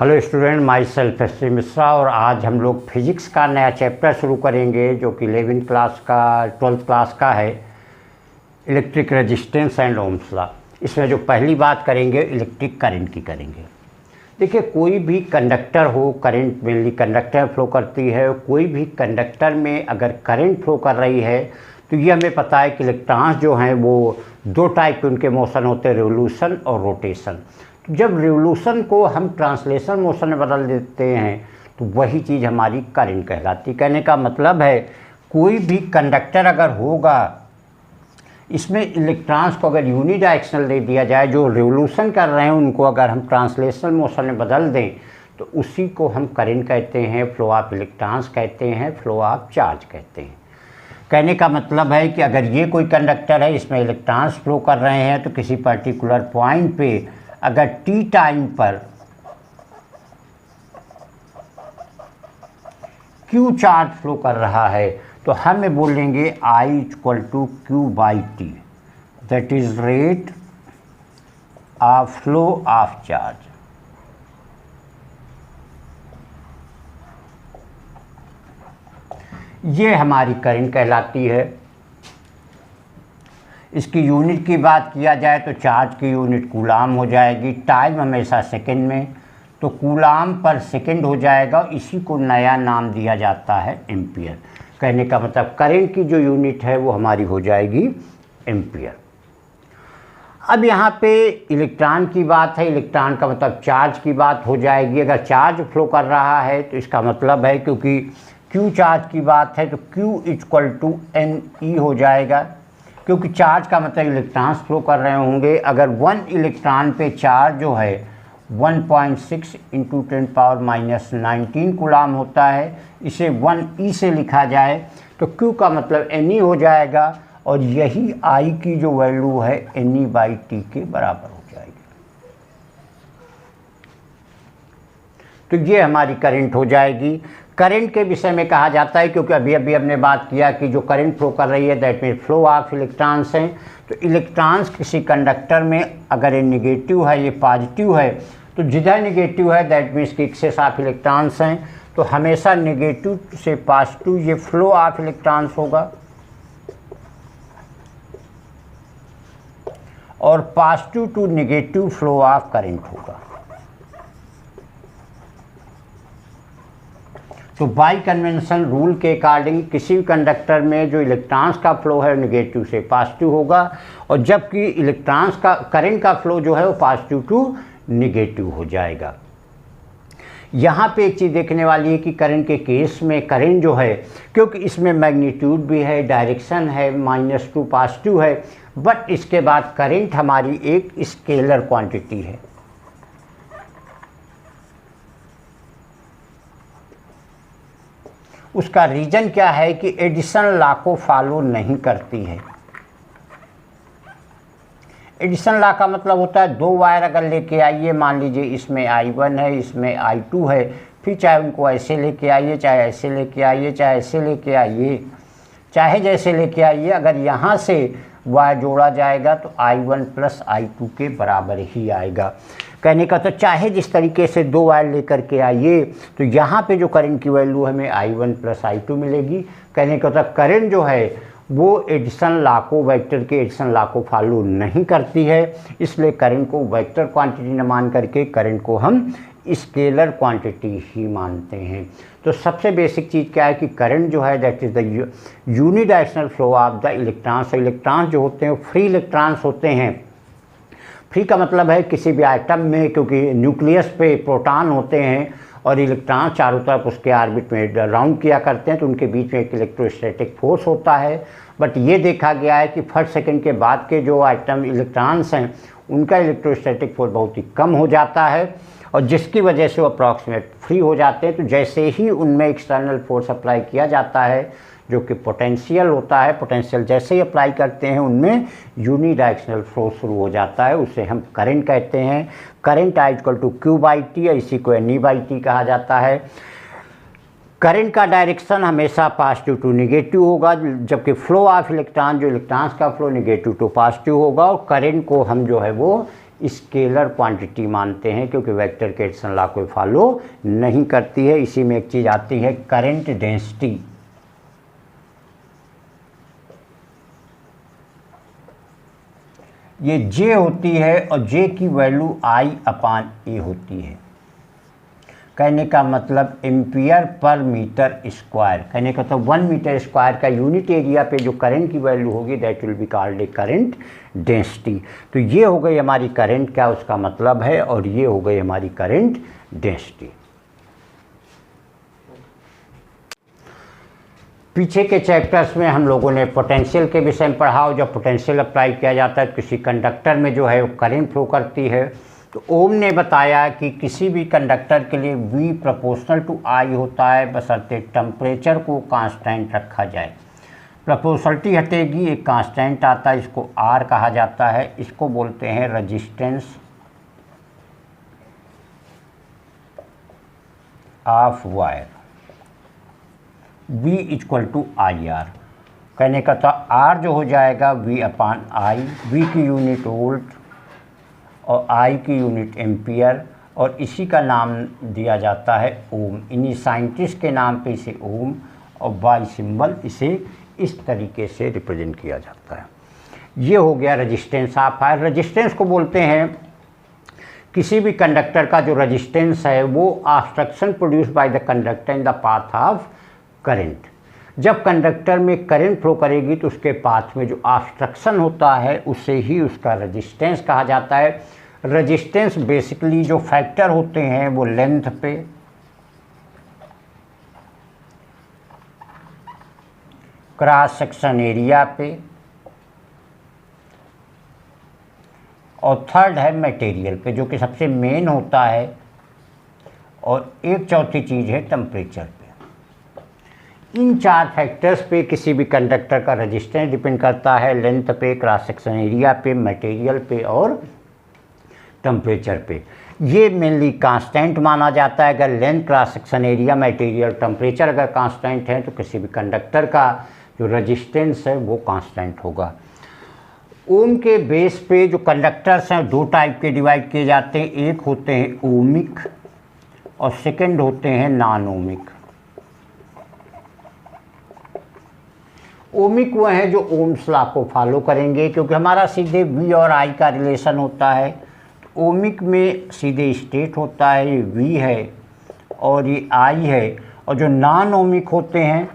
Hello student, my self S Mishra. और आज हम लोग फिजिक्स का नया चैप्टर शुरू करेंगे जो कि 11th क्लास का 12th क्लास का है, electric resistance and Ohm's law. इसमें जो पहली बात करेंगे इलेक्ट्रिक करंट की करेंगे। देखिए, कोई भी कंडक्टर हो, करंट मेनली कंडक्टर फ्लो करती है। कोई भी कंडक्टर में अगर करंट फ्लो कर रही है तो ये हमें पता है कि इलेक्ट्रॉन्स जो हैं वो दो टाइप के उनके मोशन होते हैं, रिवोल्यूशन और रोटेशन। जब रिवोल्यूशन को हम ट्रांसलेशन मोशन में बदल देते हैं तो वही चीज़ हमारी करंट कहलाती। कहने का मतलब है कोई भी कंडक्टर अगर होगा, इसमें इलेक्ट्रॉन्स को अगर यूनिडायरेक्शनल दे दिया जाए, जो रिवोल्यूशन कर रहे हैं उनको अगर हम ट्रांसलेशन मोशन में बदल दें तो उसी को हम करंट कहते हैं, फ्लो ऑफ इलेक्ट्रॉन्स कहते हैं, फ्लो ऑफ चार्ज कहते हैं। कहने का मतलब है कि अगर ये कोई कंडक्टर है, इसमें इलेक्ट्रॉन्स फ्लो कर रहे हैं तो किसी पर्टिकुलर पॉइंट पे अगर टी टाइम पर क्यू चार्ज फ्लो कर रहा है तो हम बोलेंगे I = Q/T, that is rate of flow of charge. ये हमारी करंट कहलाती है। इसकी यूनिट की बात किया जाए तो चार्ज की यूनिट कूलाम हो जाएगी, टाइम हमेशा सेकंड में, तो कूलाम पर सेकंड हो जाएगा। इसी को नया नाम दिया जाता है एम्पियर। कहने का मतलब करंट की जो यूनिट है वो हमारी हो जाएगी एम्पियर। अब यहाँ पे इलेक्ट्रॉन की बात है, इलेक्ट्रॉन का मतलब चार्ज की बात हो जाएगी। अगर चार्ज फ्लो कर रहा है तो इसका मतलब है, क्योंकि क्यू चार्ज की बात है तो Q = NE हो जाएगा, क्योंकि चार्ज का मतलब इलेक्ट्रॉन्स फ्लो कर रहे होंगे। अगर 1 इलेक्ट्रॉन पे चार्ज जो है 1.6 × 10⁻⁻19 कूलाम होता है, इसे 1E से लिखा जाए तो Q का मतलब NE हो जाएगा और यही I की जो वैल्यू है NE/T के बराबर हो जाएगी। तो ये हमारी करंट हो जाएगी। करंट के विषय में कहा जाता है, क्योंकि अभी हमने बात किया कि जो करंट फ्लो कर रही है that mean flow of electrons हैं। तो इलेक्ट्रॉन्स किसी कंडक्टर में अगर ये निगेटिव है, ये पॉजिटिव है, तो जिधर निगेटिव है दैट मीन्स कि एक्सेस ऑफ इलेक्ट्रॉन्स हैं, तो हमेशा निगेटिव से पॉजिटिव ये फ्लो ऑफ इलेक्ट्रॉन्स होगा और positive to negative flow of current होगा। तो बाई कन्वेंशन रूल के अकॉर्डिंग किसी भी कंडक्टर में जो इलेक्ट्रॉन्स का फ्लो है निगेटिव से पॉजिटिव होगा, और जबकि इलेक्ट्रॉन्स का करंट का फ्लो जो है वो पॉजिटिव टू निगेटिव हो जाएगा। यहाँ पे एक चीज़ देखने वाली है कि करंट के केस में करंट जो है, क्योंकि इसमें मैग्नीट्यूड भी है, डायरेक्शन है, -2 पॉजिटिव है, बट इसके बाद करंट हमारी एक स्केलर क्वांटिटी है। उसका रीज़न क्या है कि एडिशन लॉ को फॉलो नहीं करती है। एडिशन लॉ का मतलब होता है दो वायर अगर लेके आइए, मान लीजिए इसमें I1 है, इसमें I2 है, फिर चाहे उनको ऐसे लेके आइए, चाहे ऐसे लेके आइए, चाहे ऐसे लेके आइए, चाहे जैसे लेके आइए, अगर यहाँ से वायर जोड़ा जाएगा तो I1 + I2 के बराबर ही आएगा। कहने का तो चाहे जिस तरीके से दो वायर लेकर के आइए तो यहाँ पे जो करंट की वैल्यू हमें I1 + I2 मिलेगी। कहने का तो करंट जो है वो एडिशन लॉ को, वेक्टर के एडिशन लॉ को फॉलो नहीं करती है, इसलिए करंट को वेक्टर क्वांटिटी न मान करके करंट को हम स्केलर क्वांटिटी ही मानते हैं। तो सबसे बेसिक चीज़ क्या है कि करंट जो है that is the unidirectional flow of the electrons. Electrons जो होते हैं फ्री इलेक्ट्रॉन्स होते हैं। फ्री का मतलब है किसी भी आइटम में, क्योंकि न्यूक्लियस पे प्रोटॉन होते हैं और इलेक्ट्रॉन चारों तरफ उसके ऑर्बिट में राउंड किया करते हैं, तो उनके बीच में एक इलेक्ट्रोस्टैटिक फोर्स होता है। बट ये देखा गया है कि फर्स्ट सेकंड के बाद के जो आइटम इलेक्ट्रॉन्स हैं उनका इलेक्ट्रोस्टैटिक फोर्स बहुत ही कम हो जाता है, और जिसकी वजह से वो अप्रॉक्सीमेट फ्री हो जाते हैं। तो जैसे ही उनमें एक्सटर्नल फोर्स अप्लाई किया जाता है जो कि पोटेंशियल होता है, पोटेंशियल जैसे ही अप्लाई करते हैं उनमें यूनिडायरेक्शनल फ्लो शुरू हो जाता है, उसे हम करंट कहते हैं। करंट I = Q/T, इसी को NE/T कहा जाता है। करंट का डायरेक्शन हमेशा पॉजिटिव टू निगेटिव होगा, जबकि फ्लो ऑफ इलेक्ट्रॉन, जो इलेक्ट्रॉन्स का फ्लो निगेटिव टू पॉजिटिव होगा, और करंट को हम जो है वो स्केलर क्वांटिटी मानते हैं, क्योंकि वेक्टर केल्सन लॉ को फॉलो नहीं करती है। इसी में एक चीज़ आती है करंट डेंसिटी। ये J होती है और J की वैल्यू I/A होती है। कहने का मतलब एम्पियर पर मीटर स्क्वायर, कहने का तो 1 मीटर स्क्वायर का यूनिट एरिया पे जो करंट की वैल्यू होगी that will be called a current density. तो ये हो गई हमारी करंट क्या उसका मतलब है, और ये हो गई हमारी करंट डेंसिटी। पीछे के चैप्टर्स में हम लोगों ने पोटेंशियल के विषय में पढ़ा, और जब पोटेंशियल अप्लाई किया जाता है किसी कंडक्टर में जो है वो करंट फ्लो करती है। तो ओम ने बताया कि किसी भी कंडक्टर के लिए V प्रोपोर्शनल टू I होता है, बशर्ते टेम्परेचर को कांस्टेंट रखा जाए। प्रोपोर्शनलिटी हटेगी, एक कांस्टेंट आता है, इसको R कहा जाता है। इसको बोलते हैं resistance of wire, V equal to IR। कहने का था R जो हो जाएगा V/I, V की यूनिट वोल्ट और I की यूनिट एम्पियर, और इसी का नाम दिया जाता है ओम। इन्हीं साइंटिस्ट के नाम पे इसे ओम और बाई सिंबल इसे इस तरीके से रिप्रेजेंट किया जाता है। ये हो गया रेजिस्टेंस ऑफ वायर। रेजिस्टेंस को बोलते हैं किसी भी कंडक्टर का जो रेजिस्टेंस है वो obstruction produce by the conductor in the path of current. जब कंडक्टर में करंट फ्लो करेगी तो उसके पाथ में जो ऑब्स्ट्रक्शन होता है उसे ही उसका रेजिस्टेंस कहा जाता है। रेजिस्टेंस बेसिकली जो फैक्टर होते हैं वो लेंथ पे, क्रॉस सेक्शन एरिया पे, और थर्ड है मटेरियल पे जो कि सबसे मेन होता है, और एक चौथी चीज़ है टेम्परेचर पे। इन 4 फैक्टर्स पे किसी भी कंडक्टर का रेजिस्टेंस डिपेंड करता है, लेंथ पे, क्रॉस सेक्शन एरिया पे, मटेरियल पे और टेम्परेचर पे। ये मेनली कांस्टेंट माना जाता है। अगर length, cross section area, material, temperature अगर कांस्टेंट है तो किसी भी कंडक्टर का जो रेजिस्टेंस है वो कांस्टेंट होगा। ओम के बेस पे जो कंडक्टर्स हैं 2 टाइप के डिवाइड किए जाते हैं। एक होते हैं ओमिक और सेकंड होते हैं नॉन ओमिक। ओमिक वो हैं जो ओम्स लॉ को फॉलो करेंगे, क्योंकि हमारा सीधे V और I का रिलेशन होता है। तो ओमिक में सीधे स्टेट होता है, ये V है और ये I है। और जो नॉन ओमिक होते हैं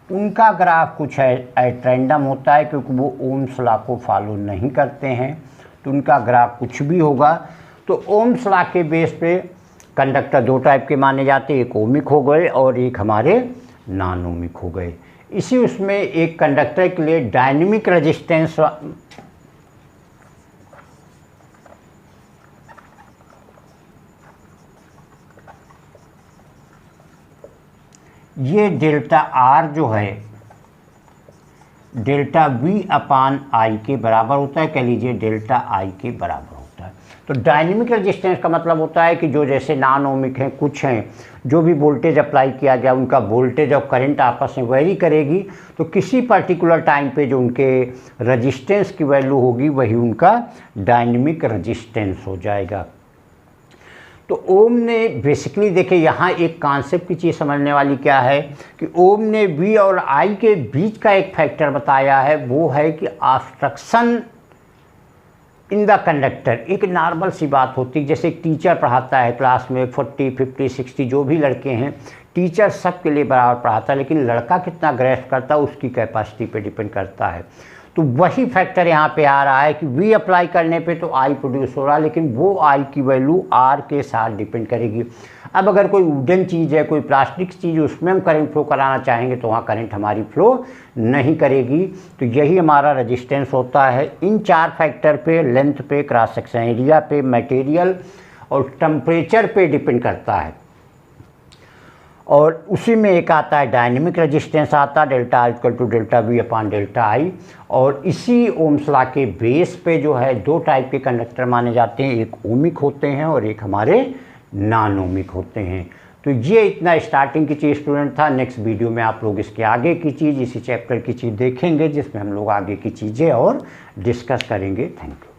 उनका ग्राफ कुछ है एट रैंडम होता है, क्योंकि वो ओम्स लॉ को फॉलो नहीं करते हैं, तो उनका ग्राफ कुछ भी होगा। तो ओम्स लॉ के बेस पे कंडक्टर 2 टाइप के माने जाते हैं, एक ओमिक हो गए और एक हमारे नॉन ओमिक हो गए। इसी उसमें एक कंडक्टर के लिए डायनेमिक रेजिस्टेंस ये डेल्टा R जो है डेल्टा V/I के बराबर होता है, कह लीजिए डेल्टा I के बराबर होता है। तो डायनेमिक रेजिस्टेंस का मतलब होता है कि जो जैसे नॉन ओमिक हैं, कुछ हैं जो भी वोल्टेज अप्लाई किया गया उनका वोल्टेज और करंट आपस में वेरी करेगी, तो किसी पर्टिकुलर टाइम पे जो उनके रेजिस्टेंस की वैल्यू होगी वही उनका डायनेमिक रेजिस्टेंस हो जाएगा। तो ओम ने बेसिकली देखिए यहाँ एक कॉन्सेप्ट की चीज़ समझने वाली क्या है कि ओम ने V और I के बीच का एक फैक्टर बताया है, वो है कि ऑब्स्ट्रक्शन इन द कंडक्टर। एक नॉर्मल सी बात होती है, जैसे एक टीचर पढ़ाता है क्लास में 40, 50, 60 जो भी लड़के हैं, टीचर सबके लिए बराबर पढ़ाता है, लेकिन लड़का कितना ग्रेस्प करता है उसकी कैपेसिटी पे डिपेंड करता है। तो वही फैक्टर यहाँ पे आ रहा है कि V अप्लाई करने पे तो I प्रोड्यूस हो रहा है, लेकिन वो I की वैल्यू R के साथ डिपेंड करेगी। अब अगर कोई वुडन चीज़ है, कोई प्लास्टिक चीज़, उसमें हम करंट फ्लो कराना चाहेंगे तो वहाँ करंट हमारी फ्लो नहीं करेगी। तो यही हमारा रेजिस्टेंस होता है। इन 4 फैक्टर पे, लेंथ पे, क्रॉस सेक्शन एरिया पे, मटेरियल और टेम्परेचर पे डिपेंड करता है। और उसी में एक आता है डायनेमिक रेजिस्टेंस आता है, delta R equal to delta V/डेल्टा I। और इसी ओम्स लॉ के बेस पे जो है 2 टाइप के कंडक्टर माने जाते हैं, एक ओमिक होते हैं और एक हमारे नॉन ओमिक होते हैं। तो ये इतना स्टार्टिंग की चीज़ स्टूडेंट था। नेक्स्ट वीडियो में आप लोग इसके आगे की चीज़, इसी चैप्टर की चीज़ देखेंगे जिसमें हम लोग आगे की चीज़ें और डिस्कस करेंगे। Thank you.